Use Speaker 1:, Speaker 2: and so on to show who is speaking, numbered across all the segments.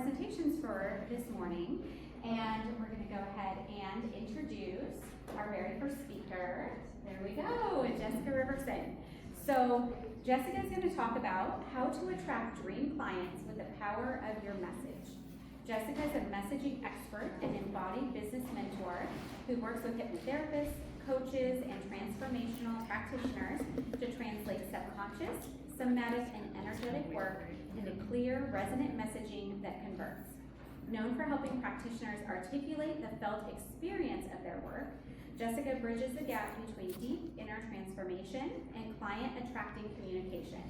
Speaker 1: presentations for this morning, and we're going to go ahead and introduce our very first speaker. There we go, Jessica Riverson. So Jessica is going to talk about how to attract dream clients with the power of your message. Jessica is a messaging expert and embodied business mentor who works with hypnotherapists, coaches, and transformational practitioners to translate subconscious, somatic, and energetic work into clear, resonant messaging that converts. Known for helping practitioners articulate the felt experience of their work, Jessica bridges the gap between deep inner transformation and client attracting communication,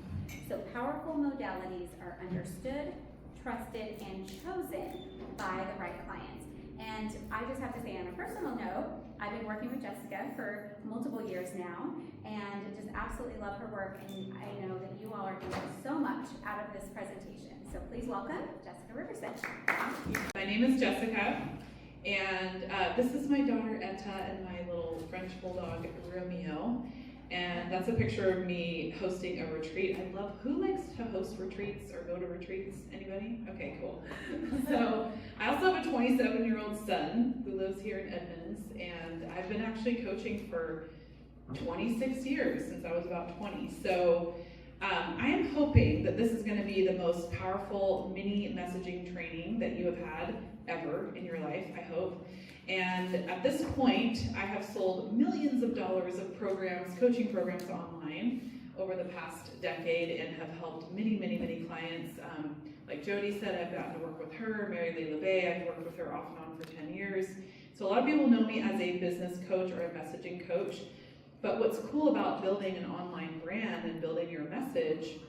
Speaker 1: so powerful modalities are understood, trusted, and chosen by the right clients. And I just have to say, on a personal note, I've been working with Jessica for multiple years now, and just absolutely love her work, and I know that you all are going to get so much out of this presentation. So please welcome Jessica Riverson.
Speaker 2: My name is Jessica, and this is my daughter Etta and my little French bulldog Romeo. And that's a picture of me hosting a retreat. I love, who likes to host retreats or go to retreats? Anybody? Okay, cool. So I also have a 27-year-old son who lives here in Edmonds, and I've been actually coaching for 26 years, since I was about 20. So I am hoping that this is going to be the most powerful mini messaging training that you have had ever in your life, I hope. And at this point, I have sold millions of dollars of programs, coaching programs online over the past decade, and have helped many, many, many clients. Like Jody said, I've gotten to work with her. Mary Lee LeBay, I've worked with her off and on for 10 years. So a lot of people know me as a business coach or a messaging coach. But what's cool about building an online brand and building your message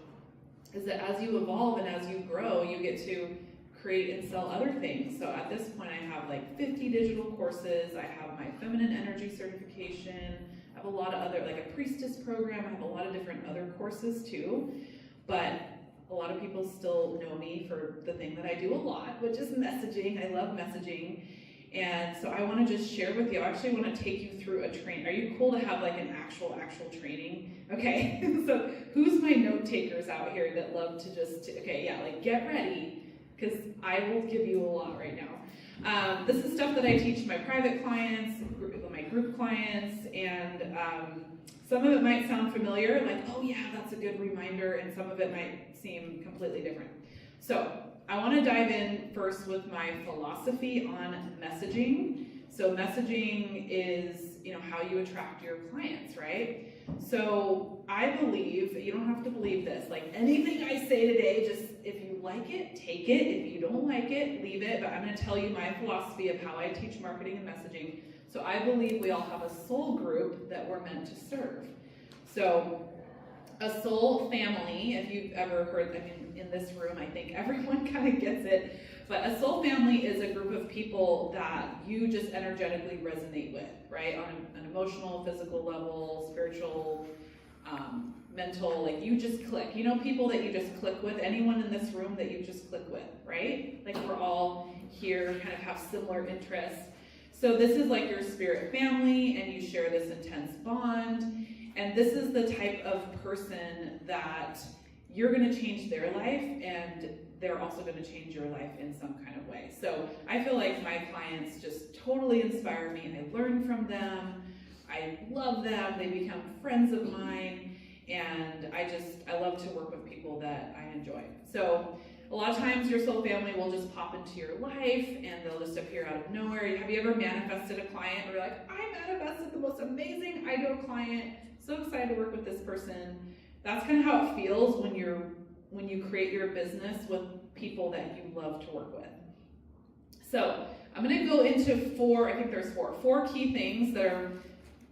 Speaker 2: is that as you evolve and as you grow, you get to create and sell other things. So at this point, I have like 50 digital courses. I have my feminine energy certification. I have a lot of other, like a priestess program. I have a lot of different other courses too. But a lot of people still know me for the thing that I do a lot, which is messaging. I love messaging. And so I want to just share with you, I actually want to take you through a training. Are you cool to have like an actual training? Okay, so who's my note takers out here that love to just, okay, yeah, like get ready, because I will give you a lot right now. This is stuff that I teach my private clients, my group clients, and some of it might sound familiar, like, oh yeah, that's a good reminder, and some of it might seem completely different. So I want to dive in first with my philosophy on messaging. So messaging is, how you attract your clients, right? So I believe, you don't have to believe this, like anything I say today, just if you like it, take it. If you don't like it, leave it. But I'm going to tell you my philosophy of how I teach marketing and messaging. So I believe we all have a soul group that we're meant to serve. So a soul family, if you've ever heard, in this room, I think everyone kind of gets it, but a soul family is a group of people that you just energetically resonate with, right? On an emotional, physical level, spiritual, mental, like you just click. People that you just click with, anyone in this room that you just click with, right? Like we're all here, kind of have similar interests. So this is like your spirit family, and you share this intense bond. And this is the type of person that you're going to change their life, and they're also going to change your life in some kind of way. So I feel like my clients just totally inspire me. I learn from them. I love them. They become friends of mine. And I love to work with people that I enjoy. So a lot of times your soul family will just pop into your life, and they'll just appear out of nowhere. Have you ever manifested a client where you're like, I manifested the most amazing ideal client, so excited to work with this person? That's kind of how it feels when you create your business with people that you love to work with. So I'm going to go into four key things that are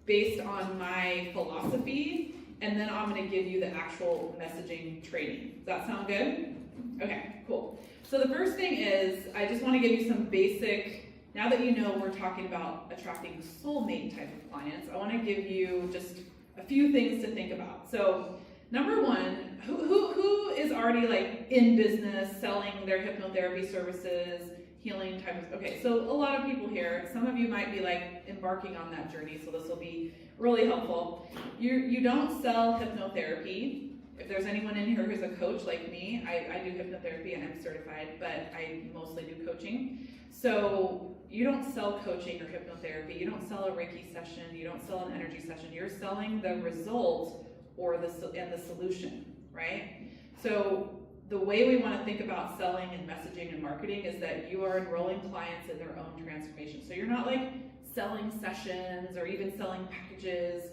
Speaker 2: based on my philosophy, and then I'm going to give you the actual messaging training. Does that sound good? Okay, cool. So the first thing is, I just want to give you some basic, now that you know we're talking about attracting soulmate type of clients, I want to give you just a few things to think about. So number one, who is already like in business, selling their hypnotherapy services, healing type of, okay, so a lot of people here, some of you might be like embarking on that journey, so this will be really helpful. You don't sell hypnotherapy. If there's anyone in here who's a coach like me, I do hypnotherapy and I'm certified, but I mostly do coaching. So you don't sell coaching or hypnotherapy, you don't sell a Reiki session, you don't sell an energy session, you're selling the result or the solution, right? So the way we want to think about selling and messaging and marketing is that you are enrolling clients in their own transformation. So you're not like selling sessions or even selling packages.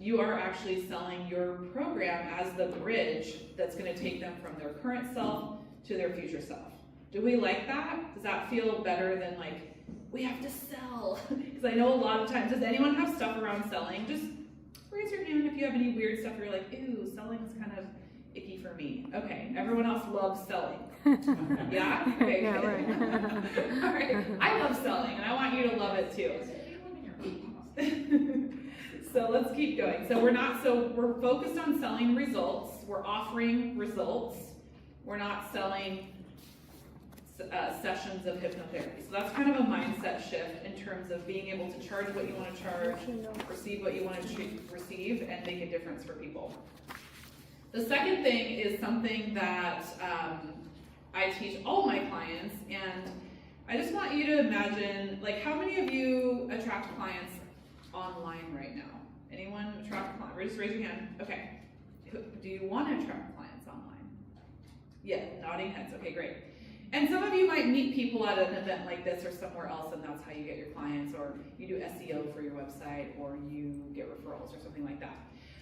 Speaker 2: You are actually selling your program as the bridge that's going to take them from their current self to their future self. Do we like that? Does that feel better than like, we have to sell? Because I know a lot of times, does anyone have stuff around selling? Just raise your hand if you have any weird stuff you're like, ew, selling is kind of icky for me. Okay, everyone else loves selling. Yeah? Okay,
Speaker 3: Yeah,
Speaker 2: good.
Speaker 3: right.
Speaker 2: All right, I love selling and I want you to love it too. So let's keep going. So we're focused on selling results. We're offering results. We're not selling sessions of hypnotherapy. So that's kind of a mindset shift in terms of being able to charge what you want to charge, receive what you want to receive, and make a difference for people. The second thing is something that I teach all my clients, and I just want you to imagine, like, how many of you attract clients online right now? Anyone attract clients? Just raise your hand. Okay. Do you want to attract clients online? Yeah, nodding heads. Okay, great. And some of you might meet people at an event like this or somewhere else, and that's how you get your clients, or you do SEO for your website, or you get referrals or something like that.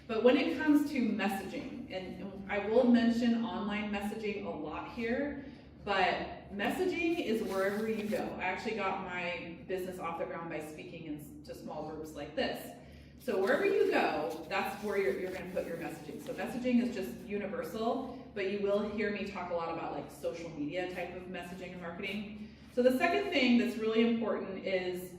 Speaker 2: But when it comes to messaging, and I will mention online messaging a lot here, but messaging is wherever you go. I actually got my business off the ground by speaking to small groups like this. So wherever you go, that's where you're going to put your messaging. So messaging is just universal, but you will hear me talk a lot about like social media type of messaging and marketing. So the second thing that's really important is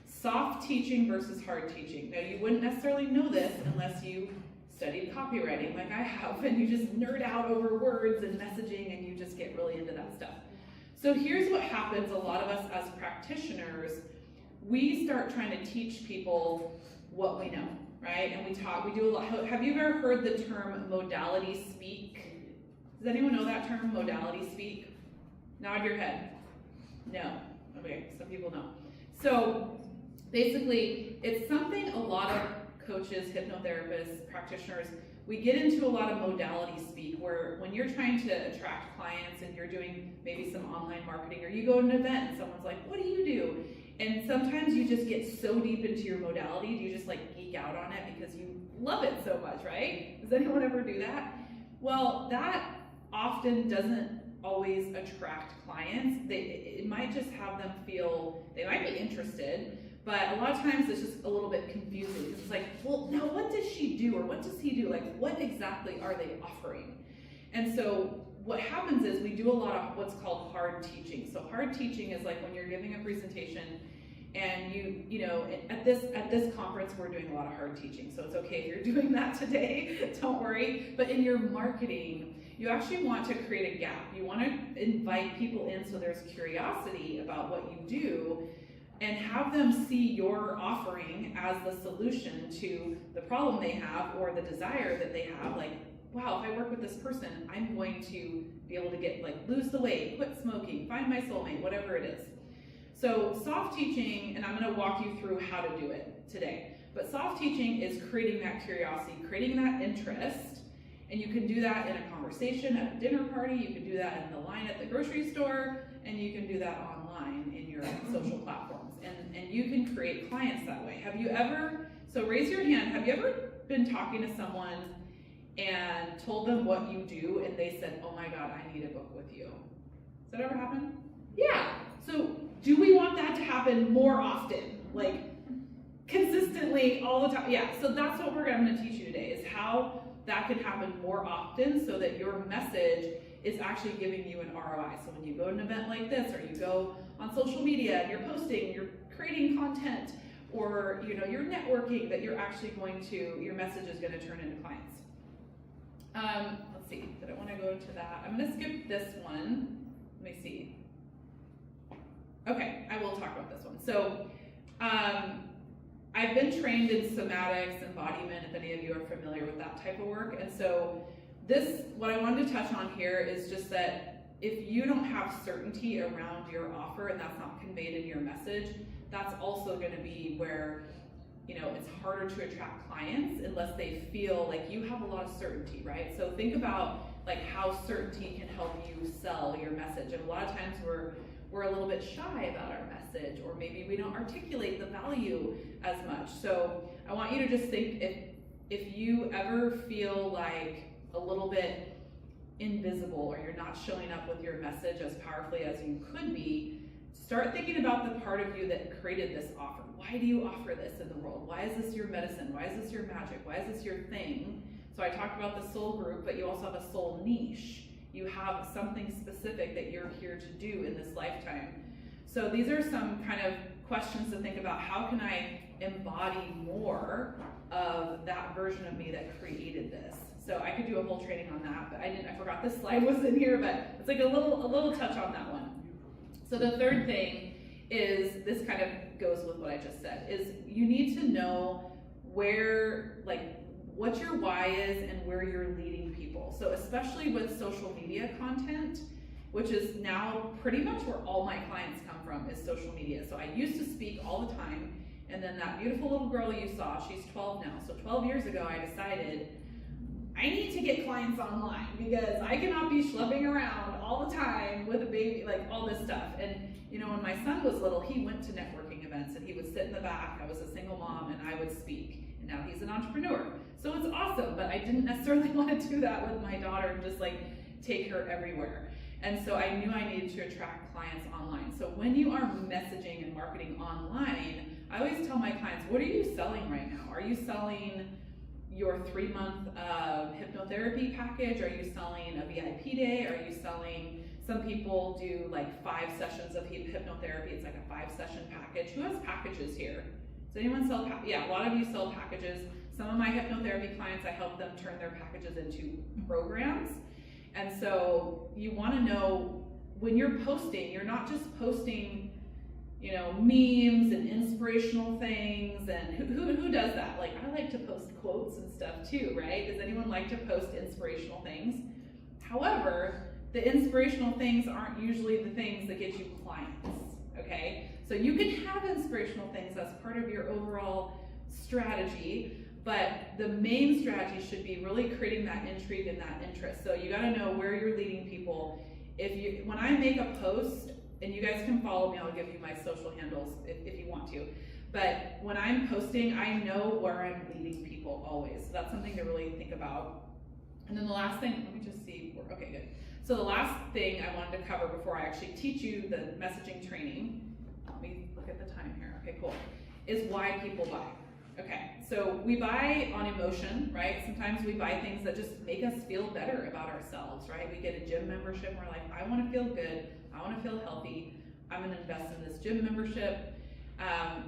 Speaker 2: soft teaching versus hard teaching. Now you wouldn't necessarily know this unless you studied copywriting like I have, and you just nerd out over words and messaging and you just get really into that stuff. So here's what happens, a lot of us as practitioners, we start trying to teach people what we know, right? And we do a lot. Have you ever heard the term modality speak? Does anyone know that term, modality speak? Nod your head. No. Okay, some people know. So basically, it's something a lot of coaches, hypnotherapists, practitioners, we get into a lot of modality speak where when you're trying to attract clients and you're doing maybe some online marketing, or you go to an event and someone's like, what do you do? And sometimes you just get so deep into your modality, you just like geek out on it because you love it so much, right? Does anyone ever do that? Well, that often doesn't always attract clients. It might just have them feel, they might be interested, but a lot of times it's just a little bit confusing. It's like, well, now what does she do, or what does he do? Like, what exactly are they offering? And so what happens is we do a lot of what's called hard teaching. So hard teaching is like when you're giving a presentation and you know, at this conference we're doing a lot of hard teaching. So it's okay if you're doing that today, don't worry. But in your marketing, you actually want to create a gap. You want to invite people in so there's curiosity about what you do, and have them see your offering as the solution to the problem they have or the desire that they have. Like, wow, if I work with this person, I'm going to be able to get, like, lose the weight, quit smoking, find my soulmate, whatever it is. So soft teaching, and I'm going to walk you through how to do it today. But soft teaching is creating that curiosity, creating that interest, and you can do that in a conversation at a dinner party, you can do that in the line at the grocery store, and you can do that online in your social platforms. And you can create clients that way. Have you ever, so raise your hand, have you ever been talking to someone and told them what you do and they said, oh my God, I need a book with you? Does that ever happen? Yeah. So do we want that to happen more often? Like consistently all the time? Yeah, so that's what I'm going to teach you today, is how that can happen more often so that your message is actually giving you an ROI. So when you go to an event like this, or you go on social media and you're posting, you're creating content, or you know, you're networking, that you're actually going to, your message is going to turn into clients. Let's see, did I want to go to that? I'm going to skip this one. Let me see. Okay, I will talk about this one. So I've been trained in somatics, embodiment, if any of you are familiar with that type of work. And so what I wanted to touch on here is just that if you don't have certainty around your offer and that's not conveyed in your message, that's also going to be where, it's harder to attract clients unless they feel like you have a lot of certainty, right? So think about like how certainty can help you sell your message. And a lot of times we're a little bit shy about our message, or maybe we don't articulate the value as much. So I want you to just think, if you ever feel like a little bit invisible, or you're not showing up with your message as powerfully as you could be, start thinking about the part of you that created this offer. Why do you offer this in the world? Why is this your medicine? Why is this your magic? Why is this your thing? So I talked about the soul group, but you also have a soul niche. You have something specific that you're here to do in this lifetime. So these are some kind of questions to think about. How can I embody more of that version of me that created this? So I could do a whole training on that, but I forgot this slide was in here, but it's like a little touch on that one. So the third thing is, this kind of goes with what I just said, is you need to know what your why is and where you're leading people. So especially with social media content, which is now pretty much where all my clients come from, is social media. So I used to speak all the time, and then that beautiful little girl you saw, she's 12 now. So 12 years ago, I decided I need to get clients online because I cannot be schlepping around all the time with a baby, like all this stuff. And when my son was little, he went to networking events and he would sit in the back. I was a single mom and I would speak. And now he's an entrepreneur. So it's awesome, but I didn't necessarily want to do that with my daughter and just like take her everywhere. And so I knew I needed to attract clients online. So when you are messaging and marketing online, I always tell my clients, what are you selling right now? Are you selling your 3-month hypnotherapy package? Are you selling a VIP day? Are you selling, some people do like 5 sessions of hypnotherapy. It's like a 5-session package. Who has packages here? Does anyone sell, yeah, a lot of you sell packages. Some of my hypnotherapy clients, I help them turn their packages into programs. And so you want to know, when you're posting, you're not just posting memes and inspirational things, and who does that? Like, I like to post quotes and stuff too, right? Does anyone like to post inspirational things? However, the inspirational things aren't usually the things that get you clients, okay? So you can have inspirational things as part of your overall strategy, but the main strategy should be really creating that intrigue and that interest. So you gotta know where you're leading people. When I make a post, and you guys can follow me, I'll give you my social handles if you want to. But when I'm posting, I know where I'm leading people always. So that's something to really think about. And then the last thing, let me just see, okay, good. So the last thing I wanted to cover before I actually teach you the messaging training, let me look at the time here, okay, cool, is why people buy. Okay, so we buy on emotion, right? Sometimes we buy things that just make us feel better about ourselves, right? We get a gym membership and we're like, I wanna feel good, I want to feel healthy, I'm going to invest in this gym membership.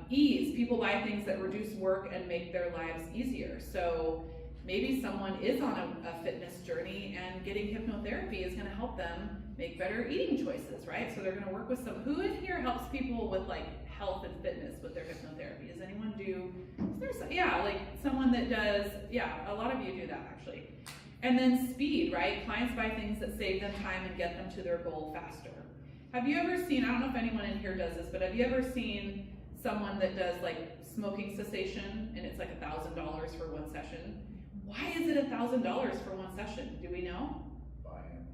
Speaker 2: Ease, people buy things that reduce work and make their lives easier. So maybe someone is on a fitness journey, and getting hypnotherapy is going to help them make better eating choices, right? So they're going to work with who in here helps people with like health and fitness with their hypnotherapy? Does anyone do, like someone that does, a lot of you do that actually. And then speed, right? Clients buy things that save them time and get them to their goal faster. Have you ever seen, I don't know if anyone in here does this, but have you ever seen someone that does like smoking cessation and it's like $1,000 for one session? Why is it $1,000 for one session? Do we know?
Speaker 3: Buy-in.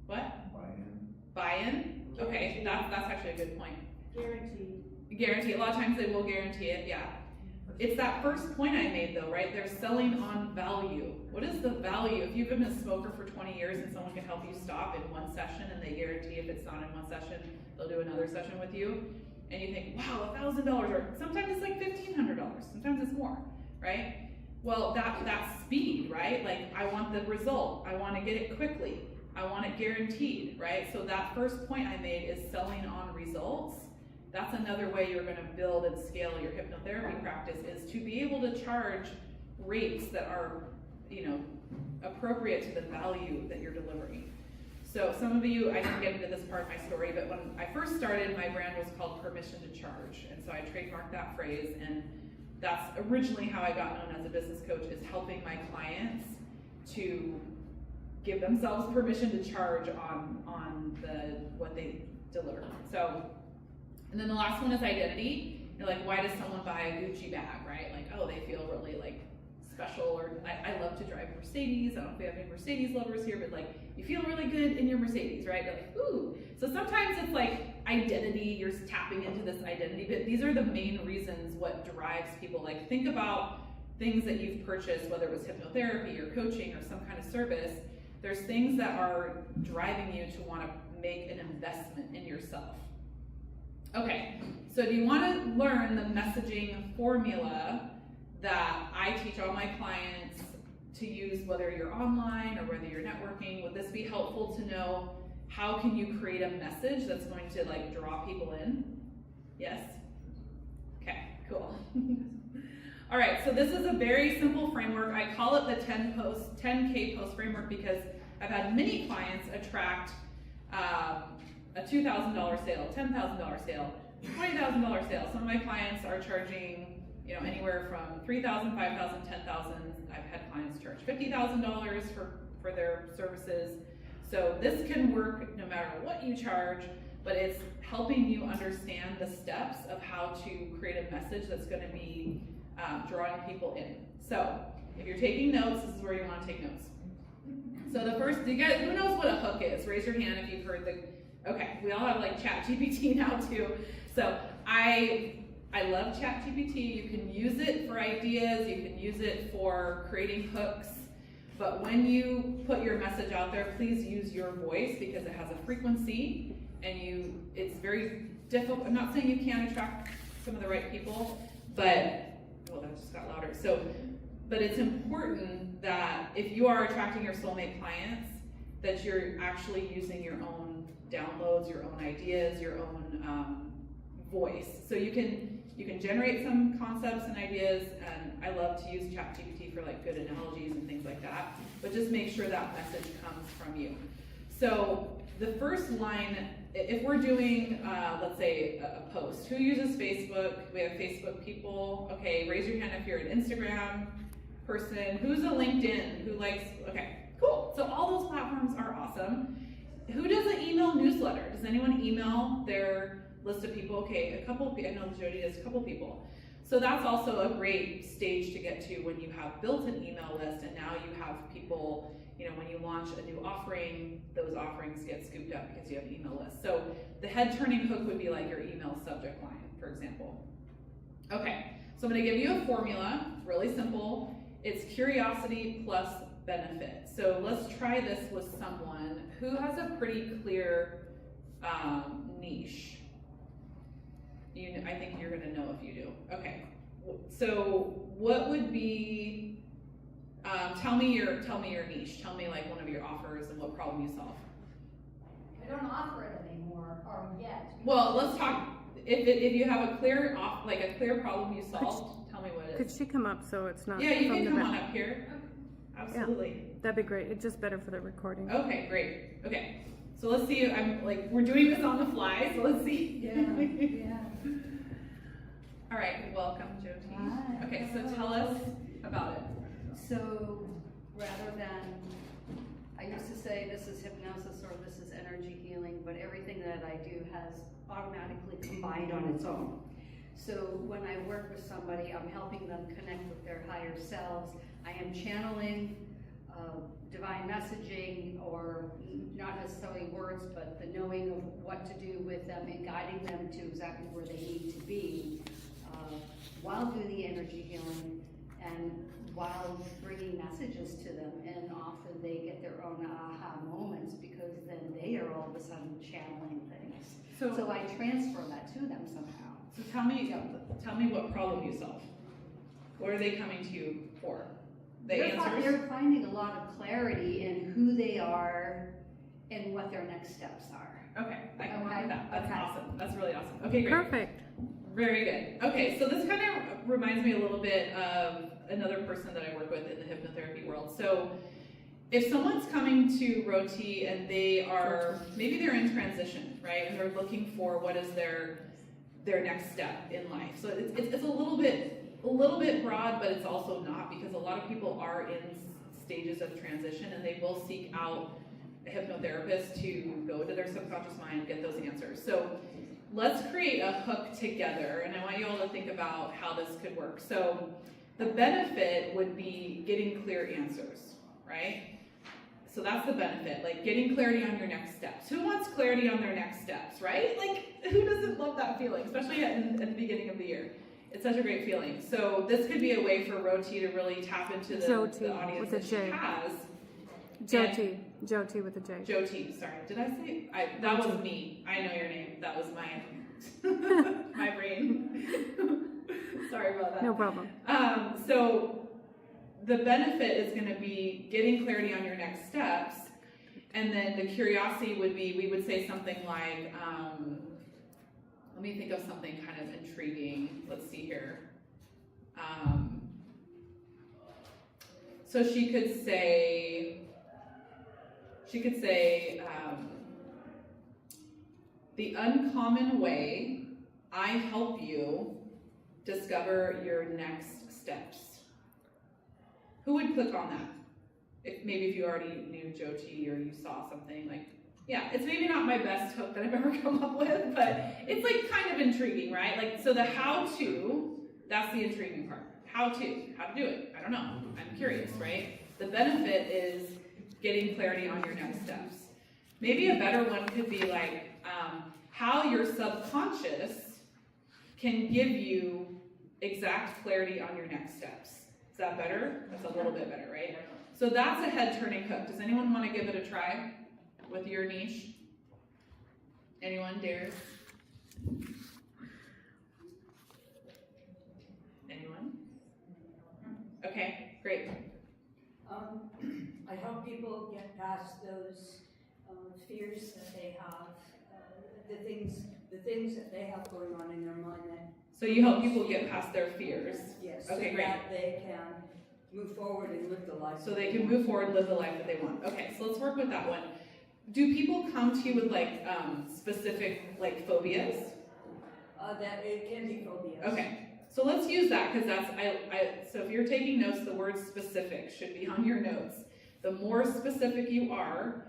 Speaker 2: What?
Speaker 3: Buy-in.
Speaker 2: Buy-in? Okay, that's actually a good point.
Speaker 4: Guaranteed.
Speaker 2: Guarantee. A lot of times they will guarantee it, yeah. It's that first point I made though, right? They're selling on value. What is the value? If you've been a smoker for 20 years and someone can help you stop in one session, and they guarantee if it's not in one session, they'll do another session with you, and you think, wow, $1,000, or sometimes it's like $1,500, sometimes it's more, right? Well, that's speed, right? Like, I want the result. I want to get it quickly. I want it guaranteed, right? So that first point I made is selling on results. That's another way you're going to build and scale your hypnotherapy practice, is to be able to charge rates that are, appropriate to the value that you're delivering. So some of you, I didn't get into this part of my story, but when I first started, my brand was called Permission to Charge. And so I trademarked that phrase, and that's originally how I got known as a business coach, is helping my clients to give themselves permission to charge on what they deliver. So, and then the last one is identity. You're like, why does someone buy a Gucci bag, right? Like, oh, they feel really like special, or I love to drive Mercedes. I don't know if we have any Mercedes lovers here, but like, you feel really good in your Mercedes, right? You're like, ooh. So sometimes it's like identity, you're tapping into this identity, but these are the main reasons what drives people. Like, think about things that you've purchased, whether it was hypnotherapy or coaching or some kind of service. There's things that are driving you to want to make an investment in yourself. Okay, so do you want to learn the messaging formula that I teach all my clients to use, whether you're online or whether you're networking? Would this be helpful to know how can you create a message that's going to like draw people in? Yes? Okay, cool. All right, so this is a very simple framework. I call it the 10K post framework because I've had many clients attract a $2,000 sale, $10,000 sale, $20,000 sale. Some of my clients are charging, you know, anywhere from $3,000, $5,000, $10,000. I've had clients charge $50,000 for their services. So this can work no matter what you charge, but it's helping you understand the steps of how to create a message that's going to be drawing people in. So if you're taking notes, this is where you want to take notes. So the first, who knows what a hook is? Raise your hand if you've heard okay, we all have like ChatGPT now too. So I love ChatGPT. You can use it for ideas, you can use it for creating hooks, but when you put your message out there, please use your voice because it has a frequency and it's very difficult. I'm not saying you can't attract some of the right people, but well, that just got louder. So, but it's important that if you are attracting your soulmate clients, that you're actually using your own downloads, your own ideas, your own voice. So you can generate some concepts and ideas, and I love to use ChatGPT for like good analogies and things like that, but just make sure that message comes from you. So the first line, if we're doing, let's say a post, who uses Facebook? We have Facebook people. Okay, raise your hand if you're an Instagram person. Who's a LinkedIn? Who likes, okay, cool. So all those platforms are awesome. Who does an email newsletter? Does anyone email their list of people? Okay, a couple of people, I know Jody does, a couple people. So that's also a great stage to get to when you have built an email list and now you have people, you know, when you launch a new offering, those offerings get scooped up because you have email lists. So the head turning hook would be like your email subject line, for example. Okay, so I'm gonna give you a formula, really simple. It's curiosity plus benefit. So let's try this with someone who has a pretty clear niche. I think you're gonna know if you do. Okay, so what would be, tell me your niche. Tell me like one of your offers and what problem you solve.
Speaker 3: I don't offer it anymore, or yet.
Speaker 2: Well, let's talk, if you have a clear problem you solve, tell me what it is.
Speaker 4: Could she come up so it's not?
Speaker 2: Yeah, you
Speaker 4: from
Speaker 2: can
Speaker 4: the
Speaker 2: come
Speaker 4: back?
Speaker 2: on up here. Absolutely.
Speaker 4: That'd be great. It's just better for the recording.
Speaker 2: Okay, great. Okay, so let's see. We're doing this on the fly, so let's see.
Speaker 3: Yeah.
Speaker 2: All right, welcome, Jyoti.
Speaker 3: Hi.
Speaker 2: Okay, so tell us about it.
Speaker 3: So rather than, I used to say this is hypnosis or this is energy healing, but everything that I do has automatically combined on its own. So when I work with somebody, I'm helping them connect with their higher selves. I am channeling divine messaging, or not necessarily words, but the knowing of what to do with them and guiding them to exactly where they need to be while doing the energy healing and while bringing messages to them. And often they get their own aha moments because then they are all of a sudden channeling things. So I transfer that to them somehow.
Speaker 2: So tell me what problem you solve. What are they coming to you for? They're
Speaker 3: finding a lot of clarity in who they are and what their next steps are.
Speaker 2: Okay, I can work with that. That's
Speaker 3: Okay.
Speaker 2: awesome. That's really awesome. Okay, great.
Speaker 4: Perfect.
Speaker 2: Very good. Okay, so this kind of reminds me a little bit of another person that I work with in the hypnotherapy world. So if someone's coming to Roti and maybe they're in transition, right? And they're looking for what is their next step in life. So it's a little bit broad, but it's also not, because a lot of people are in stages of transition, and they will seek out a hypnotherapist to go to their subconscious mind and get those answers. So let's create a hook together, and I want you all to think about how this could work. So the benefit would be getting clear answers, right? So that's the benefit, like getting clarity on your next steps. Who wants clarity on their next steps, right? Like, who doesn't love that feeling, especially at the beginning of the year? It's such a great feeling. So this could be a way for Roti to really tap into the audience that she has.
Speaker 4: Jyoti with a J.
Speaker 2: Jyoti, sorry, did I say? That was me. I know your name. That was my brain. Sorry about that.
Speaker 4: No problem.
Speaker 2: So the benefit is going to be getting clarity on your next steps, and then the curiosity would be, we would say something like, let me think of something kind of intriguing. Let's see here. So she could say, the uncommon way I help you discover your next steps. Who would click on that? If you already knew Jyoti or you saw something like, yeah, it's maybe not my best hook that I've ever come up with, but it's like kind of intriguing, right? Like, so the how to, that's the intriguing part. How to do it. I don't know. I'm curious, right? The benefit is getting clarity on your next steps. Maybe a better one could be like how your subconscious can give you exact clarity on your next steps. Is that better? That's a little bit better, right? So that's a head-turning hook. Does anyone want to give it a try with your niche? Anyone dares? Anyone? Okay, great.
Speaker 5: I help people get past those fears that they have, the things that they have going on in their mind that.
Speaker 2: So you help people get past their fears.
Speaker 5: Yes.
Speaker 2: Okay,
Speaker 5: so
Speaker 2: great.
Speaker 5: that they can move forward and live the life.
Speaker 2: So they can move forward, live the life that they want. Okay, so let's work with that one. Do people come to you with like specific like phobias?
Speaker 5: That it can be phobias.
Speaker 2: Okay, so let's use that because that's so if you're taking notes, the word specific should be on your notes. The more specific you are,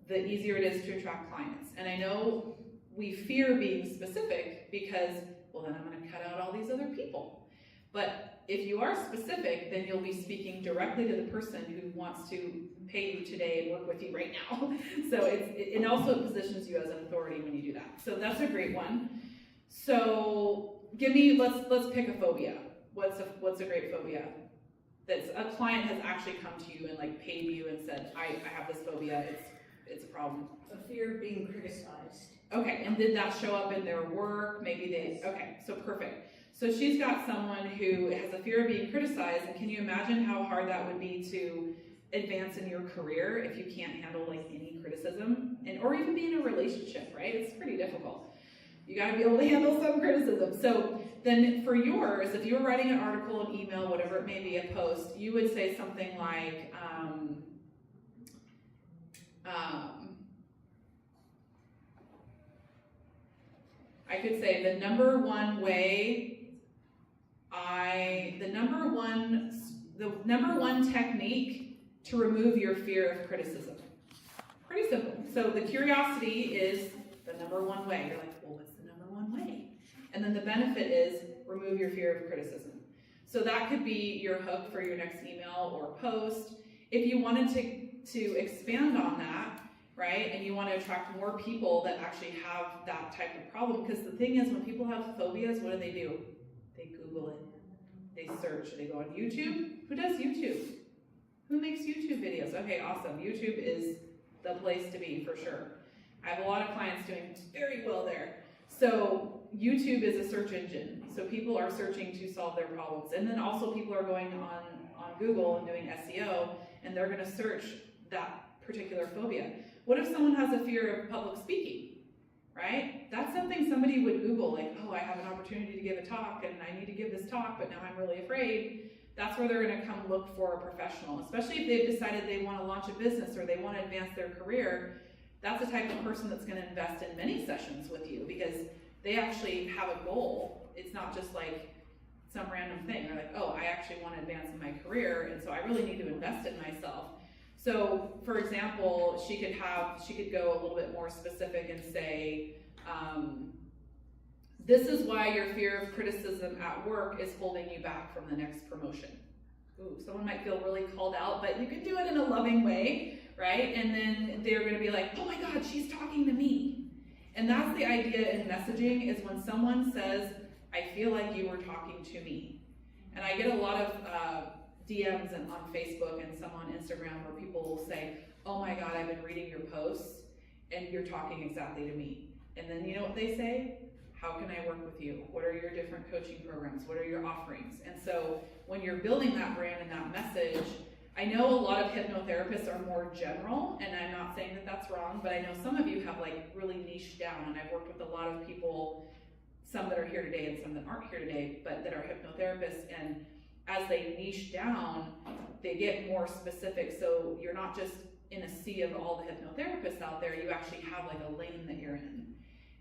Speaker 2: the easier it is to attract clients. And I know we fear being specific because, well, then I'm going to cut out all these other people. But if you are specific, then you'll be speaking directly to the person who wants to pay you today and work with you right now. So it also positions you as an authority when you do that. So that's a great one. So let's pick a phobia. What's a great phobia? That's a client has actually come to you and like paid you and said, I have this phobia, it's a problem.
Speaker 5: A fear of being criticized.
Speaker 2: Okay, and did that show up in their work? Okay, so perfect. So she's got someone who has a fear of being criticized, and can you imagine how hard that would be to advance in your career if you can't handle like any criticism, or even be in a relationship, right? It's pretty difficult. You gotta be able to handle some criticism. So then for yours, if you were writing an article, an email, whatever it may be, a post, you would say something like, I could say the number one technique to remove your fear of criticism. Pretty simple. So the curiosity is the number one way. You're like, well, what's the number one way? And then the benefit is remove your fear of criticism. So that could be your hook for your next email or post. If you wanted to expand on that, right, and you want to attract more people that actually have that type of problem, because the thing is, when people have phobias, what do? They Google it. They search. They go on YouTube. Who does YouTube? Who makes YouTube videos? Okay, awesome. YouTube is the place to be for sure. I have a lot of clients doing very well there. So YouTube is a search engine. So people are searching to solve their problems. And then also people are going on Google and doing SEO, and they're going to search that particular phobia. What if someone has a fear of public speaking, right? That's something somebody would Google, like, oh, I have an opportunity to give a talk, and I need to give this talk, but now I'm really afraid. That's where they're going to come look for a professional, especially if they've decided they want to launch a business or they want to advance their career. That's the type of person that's going to invest in many sessions with you because they actually have a goal. It's not just like some random thing. They're like, oh, I actually want to advance in my career, and so I really need to invest in myself. So, for example, she could go a little bit more specific and say, this is why your fear of criticism at work is holding you back from the next promotion. Ooh, someone might feel really called out, but you can do it in a loving way, right? And then they're going to be like, oh my God, she's talking to me. And that's the idea in messaging, is when someone says, I feel like you were talking to me. And I get a lot of DMs on Facebook and some on Instagram where people will say, oh my God, I've been reading your posts and you're talking exactly to me. And then you know what they say? How can I work with you? What are your different coaching programs? What are your offerings? And so when you're building that brand and that message, I know a lot of hypnotherapists are more general, and I'm not saying that that's wrong, but I know some of you have like really niched down, and I've worked with a lot of people, some that are here today and some that aren't here today, but that are hypnotherapists, and as they niche down, they get more specific, so you're not just in a sea of all the hypnotherapists out there, you actually have like a lane that you're in.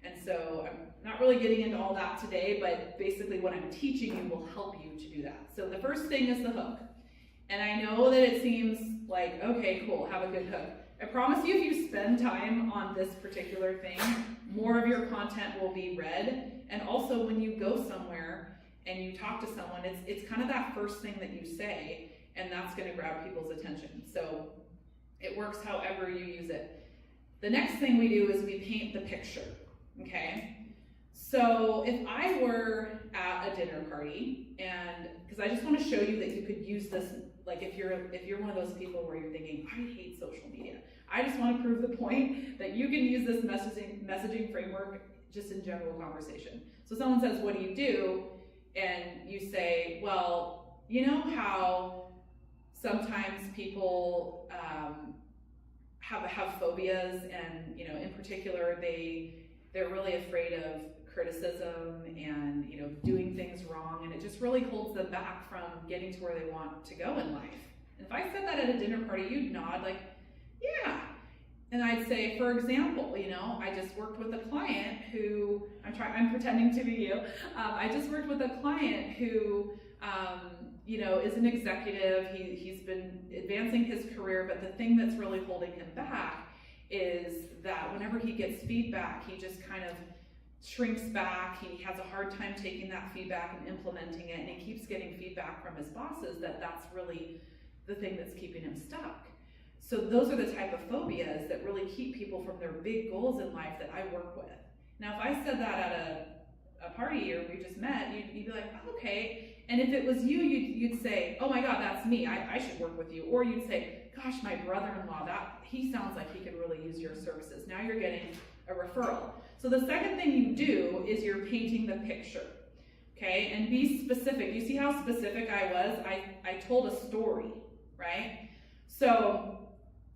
Speaker 2: And so I'm not really getting into all that today, but basically what I'm teaching you will help you to do that. So the first thing is the hook. And I know that it seems like, okay, cool, have a good hook. I promise you, if you spend time on this particular thing, more of your content will be read. And also when you go somewhere and you talk to someone, it's kind of that first thing that you say, and that's gonna grab people's attention. So it works however you use it. The next thing we do is we paint the picture. Okay, so if I were at a dinner party, and because I just want to show you that you could use this, like if you're one of those people where you're thinking, I hate social media, I just want to prove the point that you can use this messaging framework just in general conversation. So someone says, what do you do? And you say, well, you know how sometimes people have phobias, and you know, in particular, they're really afraid of criticism and, you know, doing things wrong, and it just really holds them back from getting to where they want to go in life. And if I said that at a dinner party, you'd nod like, yeah. And I'd say, for example, you know, I just worked with a client who, I'm pretending to be you. I just worked with a client who, you know, is an executive. He's been advancing his career, but the thing that's really holding him back is that whenever he gets feedback, he just kind of shrinks back. He has a hard time taking that feedback and implementing it, and he keeps getting feedback from his bosses that's really the thing that's keeping him stuck. So those are the type of phobias that really keep people from their big goals in life that I work with. Now, if I said that at a party or we just met, you'd be like, oh, okay. And if it was you, you'd say, oh my God, that's me, I should work with you. Or you'd say, gosh, my brother-in-law, he sounds like he could really use your services. Now you're getting a referral. So the second thing you do is you're painting the picture, okay? And be specific. You see how specific I was? I told a story, right? So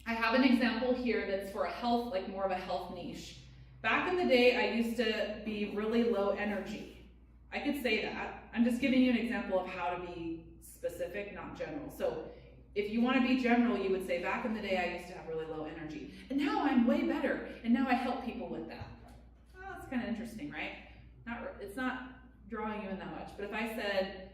Speaker 2: I have an example here that's for a health, like more of a health niche. Back in the day, I used to be really low energy. I could say that. I'm just giving you an example of how to be specific, not general. So if you want to be general, you would say, back in the day, I used to have really low energy. And now I'm way better. And now I help people with that. Oh, that's kind of interesting, right? It's not drawing you in that much. But if I said,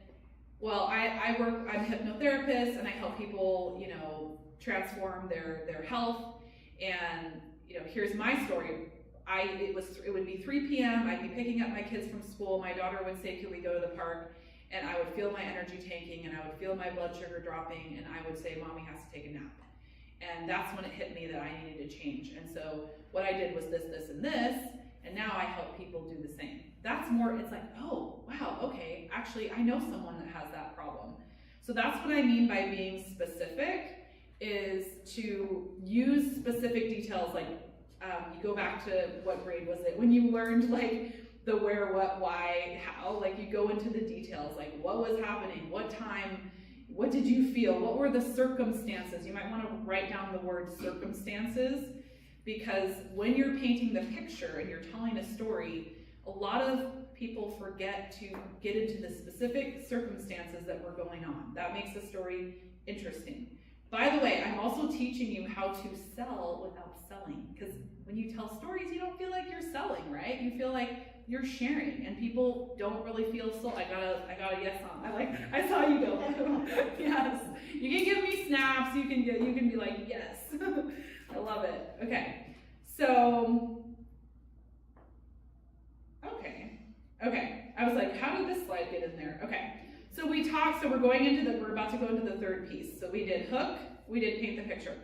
Speaker 2: well, I'm a hypnotherapist and I help people, you know, transform their health. And, you know, here's my story. It would be 3 p.m. I'd be picking up my kids from school. My daughter would say, can we go to the park? And I would feel my energy tanking, and I would feel my blood sugar dropping, and I would say, Mommy has to take a nap. And that's when it hit me that I needed to change. And so what I did was this, this, and this, and now I help people do the same. That's more, it's like, oh, wow, okay, actually, I know someone that has that problem. So that's what I mean by being specific, is to use specific details, like you go back to, what grade was it? When you learned like the where, what, why, how, like you go into the details, like what was happening, what time, what did you feel, what were the circumstances? You might want to write down the word circumstances, because when you're painting the picture and you're telling a story, a lot of people forget to get into the specific circumstances that were going on. That makes the story interesting. By the way, I'm also teaching you how to sell without selling, because when you tell stories, you don't feel like you're selling, right? You feel like you're sharing, and people don't really feel so. I got a yes on. I saw you go. Yes, you can give me snaps. You can be like yes. I love it. Okay, so okay. I was like, how did this slide get in there? Okay, so we talked. So we're about to go into the third piece. So we did hook. We did paint the picture.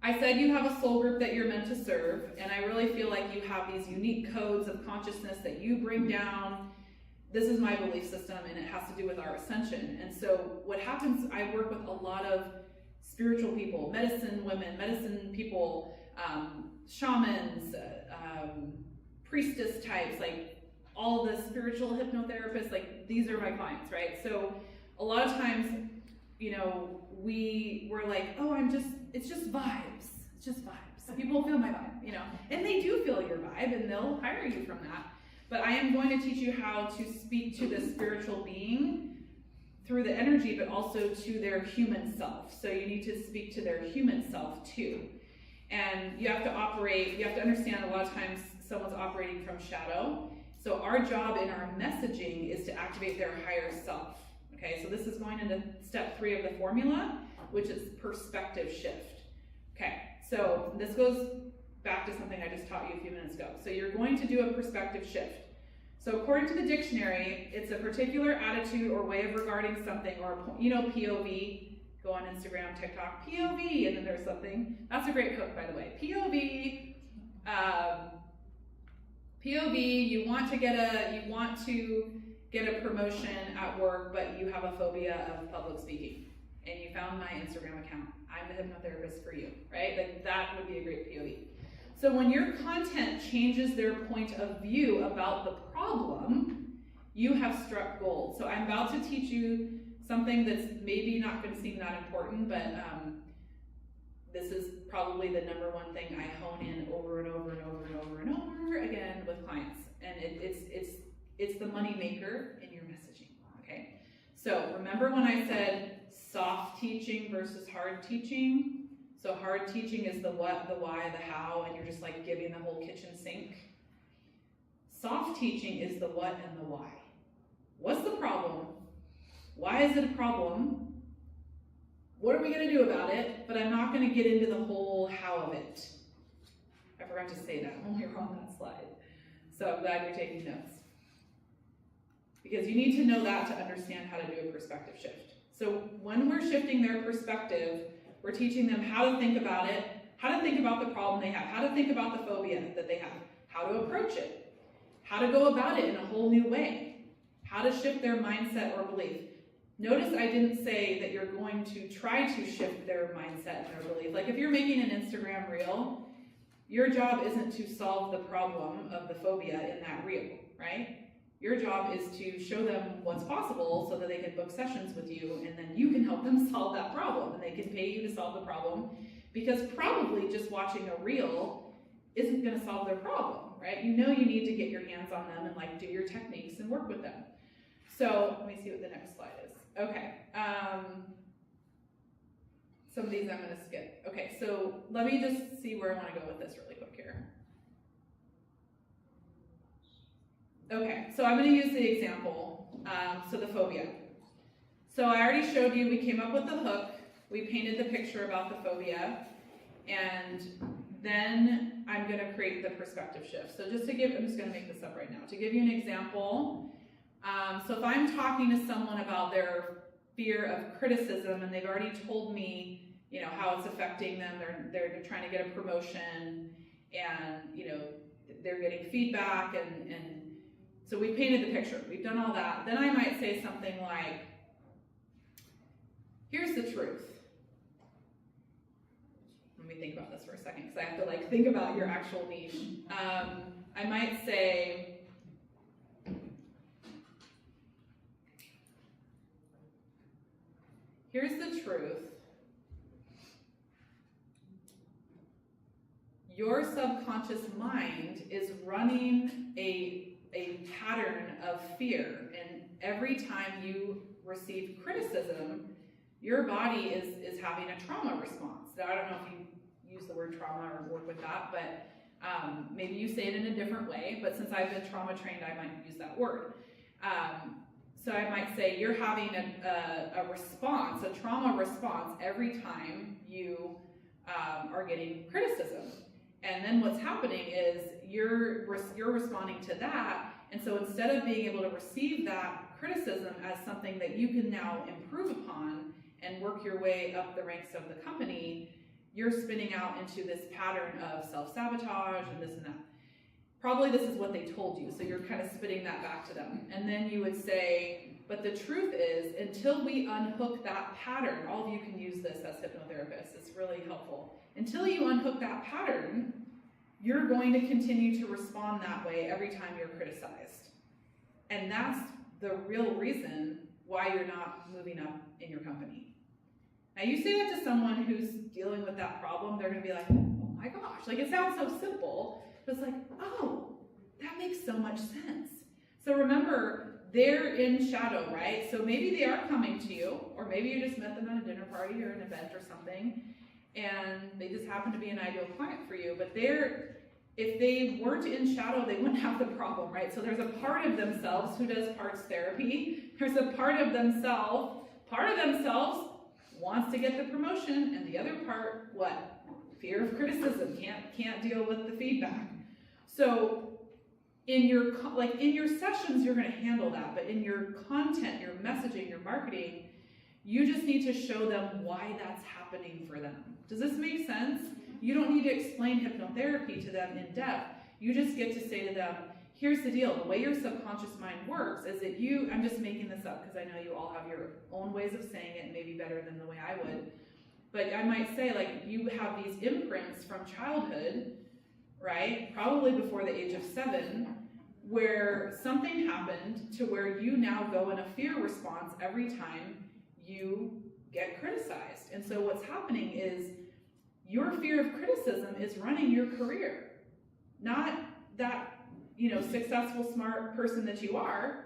Speaker 2: I said you have a soul group that you're meant to serve, and I really feel like you have these unique codes of consciousness that you bring down. This is my belief system, and it has to do with our ascension. And so what happens, I work with a lot of spiritual people, medicine women, medicine people, shamans, priestess types, like all the spiritual hypnotherapists, like these are my clients, right? So a lot of times, you know, we're like, oh, it's just vibes. It's just vibes. People feel my vibe, you know, and they do feel your vibe, and they'll hire you from that. But I am going to teach you how to speak to the spiritual being through the energy, but also to their human self. So you need to speak to their human self too. And you have to understand a lot of times someone's operating from shadow. So our job in our messaging is to activate their higher self. Okay, so this is going into step 3 of the formula, which is perspective shift. Okay, so this goes back to something I just taught you a few minutes ago. So you're going to do a perspective shift. So according to the dictionary, it's a particular attitude or way of regarding something, or, you know, POV, go on Instagram, TikTok, POV, and then there's something. That's a great hook, by the way. POV, you want to get a promotion at work, but you have a phobia of public speaking, and you found my Instagram account. I'm the hypnotherapist for you, right? Like that would be a great POV. So when your content changes their point of view about the problem, you have struck gold. So I'm about to teach you something that's maybe not going to seem that important, but this is probably the number one thing I hone in over and over and over and over and over again with clients, and it's the money maker in your messaging. Okay, so remember when I said soft teaching versus hard teaching? So hard teaching is the what, the why, the how, and you're just like giving the whole kitchen sink. Soft teaching is the what and the why. What's the problem? Why is it a problem? What are we going to do about it? But I'm not going to get into the whole how of it. I forgot to say that when we were on that slide. So I'm glad you're taking notes. Because you need to know that to understand how to do a perspective shift. So when we're shifting their perspective, we're teaching them how to think about it, how to think about the problem they have, how to think about the phobia that they have, how to approach it, how to go about it in a whole new way, how to shift their mindset or belief. Notice I didn't say that you're going to try to shift their mindset and their belief. Like if you're making an Instagram reel, your job isn't to solve the problem of the phobia in that reel, right? Your job is to show them what's possible so that they can book sessions with you, and then you can help them solve that problem, and they can pay you to solve the problem, because probably just watching a reel isn't going to solve their problem, right? You know you need to get your hands on them and like do your techniques and work with them. So let me see what the next slide is. Okay, some of these I'm going to skip. Okay, so let me just see where I want to go with this really quick here. Okay, so I'm going to use the example, so the phobia. So I already showed you, we came up with the hook, we painted the picture about the phobia, and then I'm going to create the perspective shift. So just to give, I'm just going to make this up right now. To give you an example, so if I'm talking to someone about their fear of criticism, and they've already told me, you know, how it's affecting them, they're trying to get a promotion, and, you know, they're getting feedback, and so we painted the picture, we've done all that. Then I might say something like, here's the truth. Let me think about this for a second, because I have to like think about your actual niche. I might say, here's the truth. Your subconscious mind is running a pattern of fear, and every time you receive criticism, your body is having a trauma response. Now, I don't know if you use the word trauma or work with that, but Maybe you say it in a different way, but since I've been trauma trained, I might use that word. So I might say you're having a response, a trauma response every time you are getting criticism. And then what's happening is you're responding to that, and so instead of being able to receive that criticism as something that you can now improve upon and work your way up the ranks of the company, you're spinning out into this pattern of self-sabotage and this and that. Probably this is what they told you, so you're kind of spitting that back to them. And then you would say, but the truth is, until we unhook that pattern, all of you can use this as hypnotherapists, it's really helpful. Until you unhook that pattern, you're going to continue to respond that way every time you're criticized. And that's the real reason why you're not moving up in your company. Now you say that to someone who's dealing with that problem, they're gonna be like, oh my gosh, like it sounds so simple, but it's like, oh, that makes so much sense. So remember, they're in shadow, right? So maybe they are coming to you, or maybe you just met them at a dinner party or an event or something, and they just happen to be an ideal client for you, but if they weren't in shadow, they wouldn't have the problem, right? So there's a part of themselves who does parts therapy, there's a part of themselves wants to get the promotion, and the other part, what? Fear of criticism, can't deal with the feedback. So in your sessions, you're going to handle that, but in your content, your messaging, your marketing, you just need to show them why that's happening for them. Does this make sense? You don't need to explain hypnotherapy to them in depth. You just get to say to them, here's the deal, the way your subconscious mind works is that I'm just making this up because I know you all have your own ways of saying it, maybe better than the way I would. But I might say, like, you have these imprints from childhood, right? Probably before the age of 7, where something happened to where you now go in a fear response every time you get criticized. And so what's happening is your fear of criticism is running your career. Not that, successful, smart person that you are.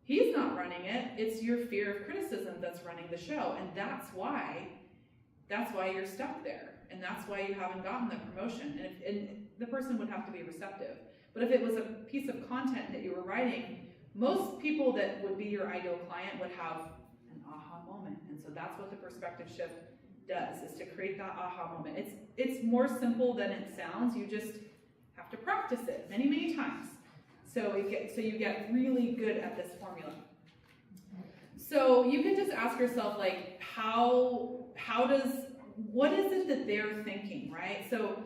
Speaker 2: He's not running it. It's your fear of criticism that's running the show. And that's why you're stuck there. And that's why you haven't gotten the promotion. And the person would have to be receptive. But if it was a piece of content that you were writing, most people that would be your ideal client would have an aha moment. And so that's what the perspective shift does, is to create that aha moment. It's more simple than it sounds. You just have to practice it many, many times. So you get really good at this formula. So you can just ask yourself, like, what is it that they're thinking, right? So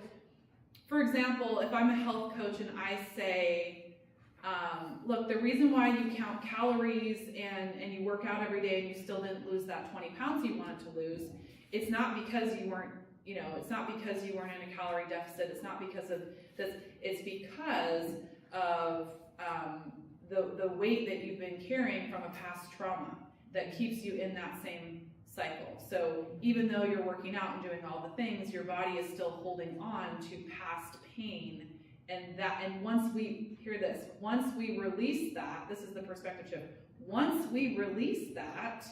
Speaker 2: for example, if I'm a health coach and I say, look, the reason why you count calories and you work out every day and you still didn't lose that 20 pounds you wanted to lose, it's not because you weren't, it's not because you weren't in a calorie deficit, it's not because of this, it's because of the weight that you've been carrying from a past trauma that keeps you in that same cycle. So even though you're working out and doing all the things, your body is still holding on to past pain. And once we release that, this is the perspective shift. Once we release that,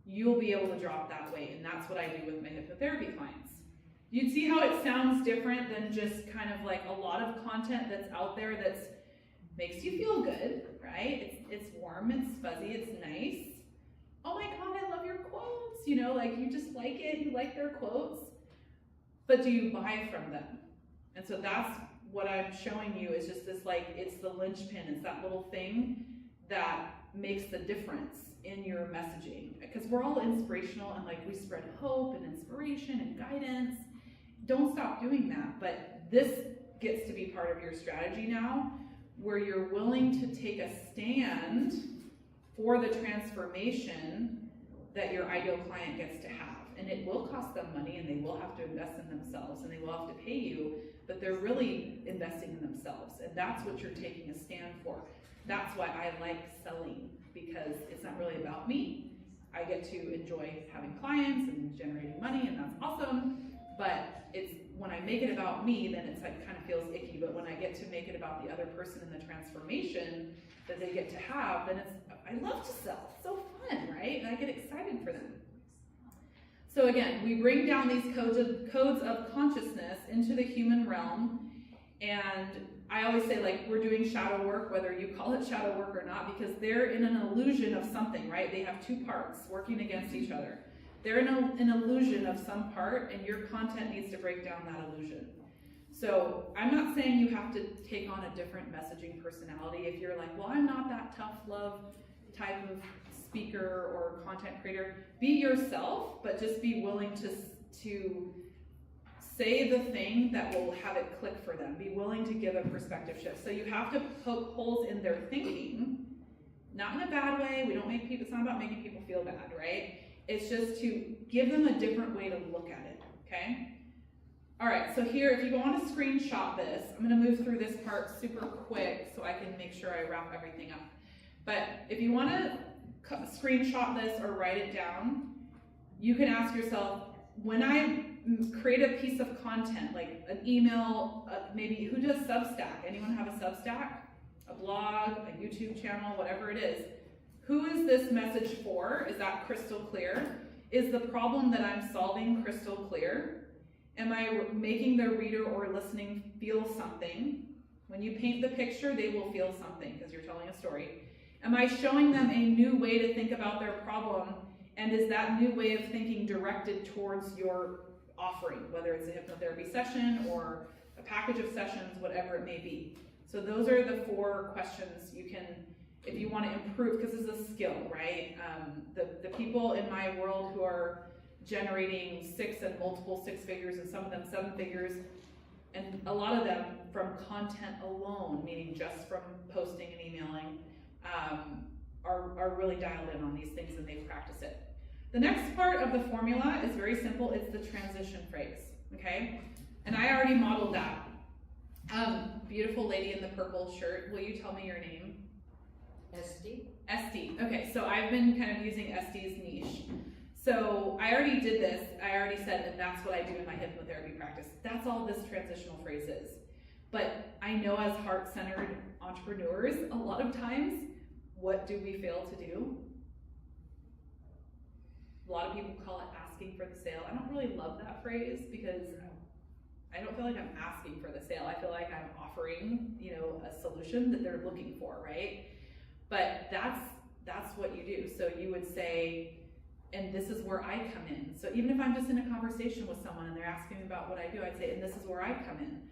Speaker 2: you'll be able to drop that weight. And that's what I do with my hypnotherapy clients. You'd see how it sounds different than just kind of like a lot of content that's out there that's makes you feel good, right? It's warm, it's fuzzy, it's nice. Oh my God, I love your quotes. Like you just like it, you like their quotes. But do you buy from them? And so that's what I'm showing you, is just this, like, it's the linchpin, it's that little thing that makes the difference in your messaging. Because we're all inspirational and like we spread hope and inspiration and guidance. Don't stop doing that. But this gets to be part of your strategy now, where you're willing to take a stand for the transformation that your ideal client gets to have. And it will cost them money, and they will have to invest in themselves, and they will have to pay you, but they're really investing in themselves. And that's what you're taking a stand for. That's why I like selling, because it's not really about me. I get to enjoy having clients and generating money, and that's awesome. But it's when I make it about me, then it's like kind of feels icky. But when I get to make it about the other person and the transformation that they get to have, then I love to sell. It's so fun, right? And I get excited for them. So again, we bring down these codes of consciousness into the human realm, and I always say, like, we're doing shadow work, whether you call it shadow work or not, because they're in an illusion of something, right? They have two parts working against each other. They're in an illusion of some part, and your content needs to break down that illusion. So I'm not saying you have to take on a different messaging personality. If you're like, well, I'm not that tough love type of speaker or content creator, be yourself, but just be willing to say the thing that will have it click for them. Be willing to give a perspective shift. So you have to poke holes in their thinking, not in a bad way. We don't make people, it's not about making people feel bad, right? It's just to give them a different way to look at it, okay? All right, so here, if you want to screenshot this, I'm going to move through this part super quick so I can make sure I wrap everything up. But if you want to screenshot this or write it down, you can ask yourself, when I create a piece of content, like an email, maybe who does Substack? Anyone have a Substack? A blog, a YouTube channel, whatever it is. Who is this message for? Is that crystal clear? Is the problem that I'm solving crystal clear? Am I making the reader or listening feel something? When you paint the picture, they will feel something because you're telling a story. Am I showing them a new way to think about their problem? And is that new way of thinking directed towards your offering, whether it's a hypnotherapy session or a package of sessions, whatever it may be? So those are the 4 questions you can, if you want to improve, because this is a skill, right? The people in my world who are generating 6 and multiple 6 figures, and some of them 7 figures, and a lot of them from content alone, meaning just from posting and emailing, are really dialed in on these things and they practice it. The next part of the formula is very simple. It's the transition phrase, okay? And I already modeled that. Beautiful lady in the purple shirt, will you tell me your name?
Speaker 5: Esty?
Speaker 2: Esty. Okay, so I've been kind of using Esty's niche. So I already did this. I already said that that's what I do in my hypnotherapy practice. That's all this transitional phrase is. But I know as heart-centered entrepreneurs, a lot of times, what do we fail to do? A lot of people call it asking for the sale. I don't really love that phrase because I don't feel like I'm asking for the sale. I feel like I'm offering, a solution that they're looking for, right? But that's what you do. So you would say, and this is where I come in. So even if I'm just in a conversation with someone and they're asking me about what I do, I'd say, and this is where I come in.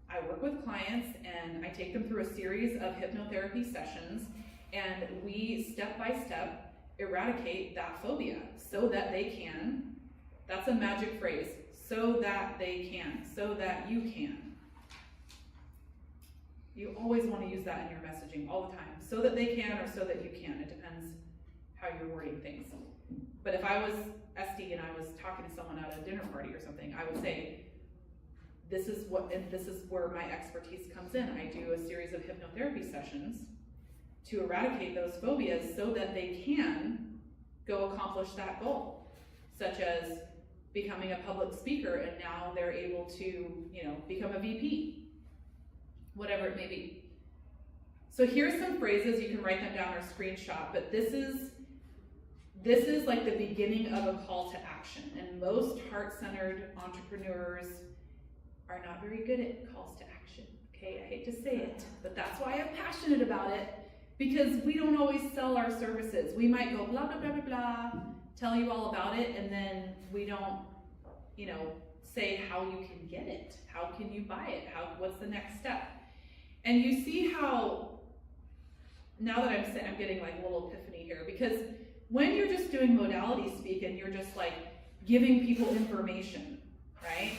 Speaker 2: I work with clients and I take them through a series of hypnotherapy sessions, and we step by step eradicate that phobia so that they can. That's a magic phrase. So that they can, so that you can. You always want to use that in your messaging all the time. So that they can or so that you can. It depends how you're wording things. But if I was Esty and I was talking to someone at a dinner party or something, I would say, this is where my expertise comes in. I do a series of hypnotherapy sessions to eradicate those phobias so that they can go accomplish that goal, such as becoming a public speaker, and now they're able to, become a VP, whatever it may be. So here's some phrases, you can write them down or screenshot, but this is like the beginning of a call to action, and most heart-centered entrepreneurs are not very good at calls to action, okay? I hate to say it, but that's why I'm passionate about it, because we don't always sell our services. We might go blah, blah, blah, blah, blah, tell you all about it, and then we don't, say how you can get it. How can you buy it? What's the next step? And you see how, now that I'm getting like a little epiphany here, because when you're just doing modality speak and you're just like giving people information, right?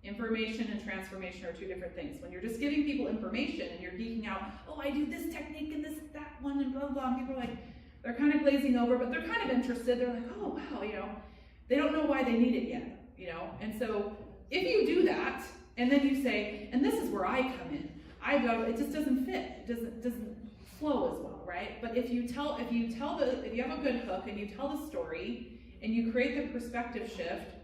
Speaker 2: Information and transformation are 2 different things. When you're just giving people information and you're geeking out, oh, I do this technique and this, that one, and blah, blah, blah, and people are like, they're kind of glazing over, but they're kind of interested. They're like, oh, wow, they don't know why they need it yet, And so if you do that, and then you say, and this is where I come in, it just doesn't fit. It doesn't flow as well, right? But if you have a good hook and you tell the story and you create the perspective shift,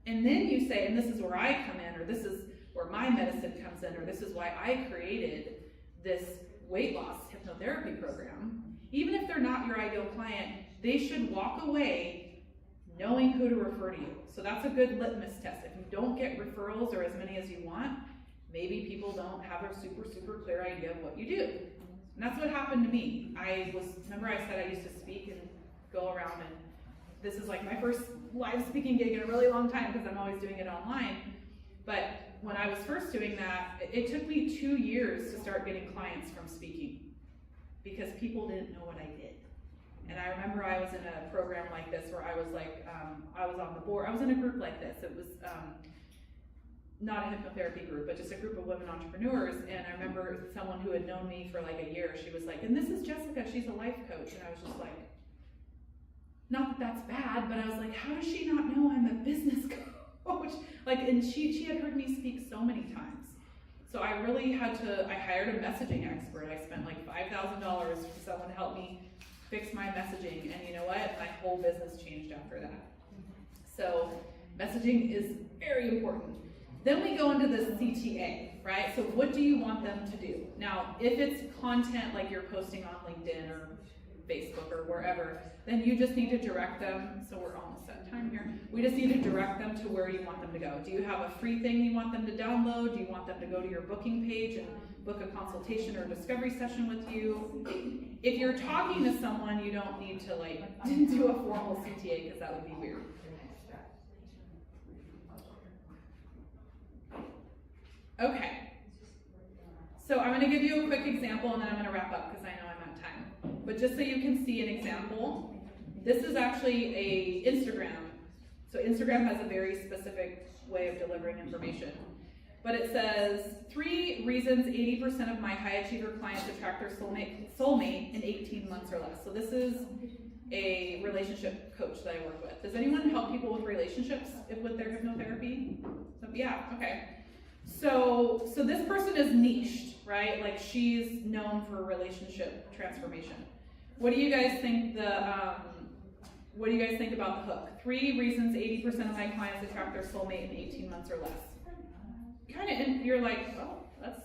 Speaker 2: and then you say, and this is where I come in, or this is where my medicine comes in, or this is why I created this weight loss hypnotherapy program, even if they're not your ideal client, they should walk away knowing who to refer to you. So that's a good litmus test. If you don't get referrals or as many as you want, maybe people don't have a super clear idea of what you do. And that's what happened to me. Remember I said I used to speak and go around, and this is like my first live speaking gig in a really long time because I'm always doing it online. But when I was first doing that, it took me 2 years to start getting clients from speaking because people didn't know what I did. And I remember I was in a program like this where I was like, I was on the board, I was in a group like this. It was not a hypnotherapy group, but just a group of women entrepreneurs. And I remember someone who had known me for like a year, she was like, and this is Jessica, she's a life coach. And I was just like, not that that's bad, but I was like, how does she not know I'm a business coach? Like, and she had heard me speak so many times. So I really I hired a messaging expert. I spent like $5,000 for someone to help me fix my messaging, and you know what? My whole business changed after that. So messaging is very important. Then we go into the CTA, right? So what do you want them to do? Now, if it's content like you're posting on LinkedIn or Facebook or wherever, then you just need to direct them. So we're almost at time here. We just need to direct them to where you want them to go. Do you have a free thing you want them to download? Do you want them to go to your booking page and book a consultation or a discovery session with you? If you're talking to someone, you don't need to like do a formal CTA because that would be weird. Okay. So I'm going to give you a quick example and then I'm going to wrap up because I know I'm out time. But just so you can see an example, this is actually a Instagram. So Instagram has a very specific way of delivering information. But it says, 3 reasons 80% of my high achiever clients attract their soulmate in 18 months or less. So this is a relationship coach that I work with. Does anyone help people with relationships with their hypnotherapy? Yeah, okay. So this person is niched, right? Like she's known for relationship transformation. What do you guys think about the hook? 3 reasons 80% of my clients attract their soulmate in 18 months or less. And you're like, well, that's,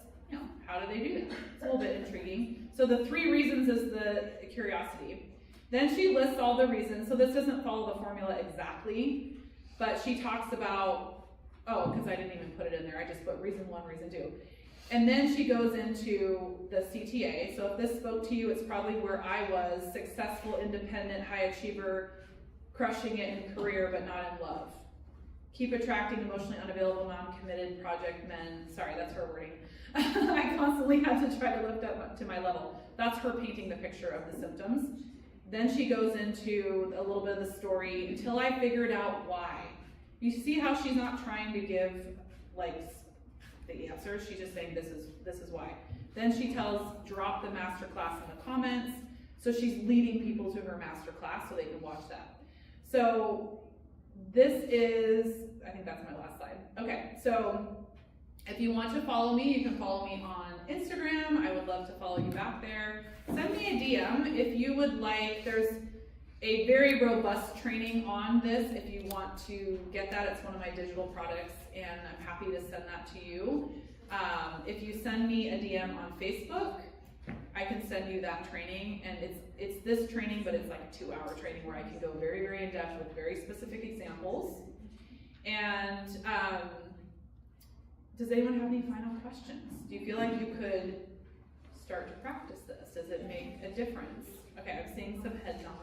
Speaker 2: how do they do that? It's a little bit intriguing. So the 3 reasons is the curiosity. Then she lists all the reasons. So this doesn't follow the formula exactly, but she talks about, because I didn't even put it in there. I just put reason 1, reason 2. And then she goes into the CTA. So if this spoke to you, it's probably where I was, successful, independent, high achiever, crushing it in career, but not in love. Keep attracting emotionally unavailable, non-committed project men. Sorry, that's her wording. I constantly had to try to lift up to my level. That's her painting the picture of the symptoms. Then she goes into a little bit of the story until I figured out why. You see how she's not trying to give like the answers. She's just saying this is why. Then she tells drop the masterclass in the comments. So she's leading people to her masterclass so they can watch that. So this is, I think that's my last slide. Okay, so if you want to follow me, you can follow me on Instagram. I would love to follow you back there. Send me a DM if you would like. There's a very robust training on this. If you want to get that, it's one of my digital products, and I'm happy to send that to you. If you send me a DM on Facebook, I can send you that training, and it's this training, but it's like a 2-hour training where I can go very, very in depth with very specific examples. And does anyone have any final questions? Do you feel like you could start to practice this? Does it make a difference? Okay, I'm seeing some head nods.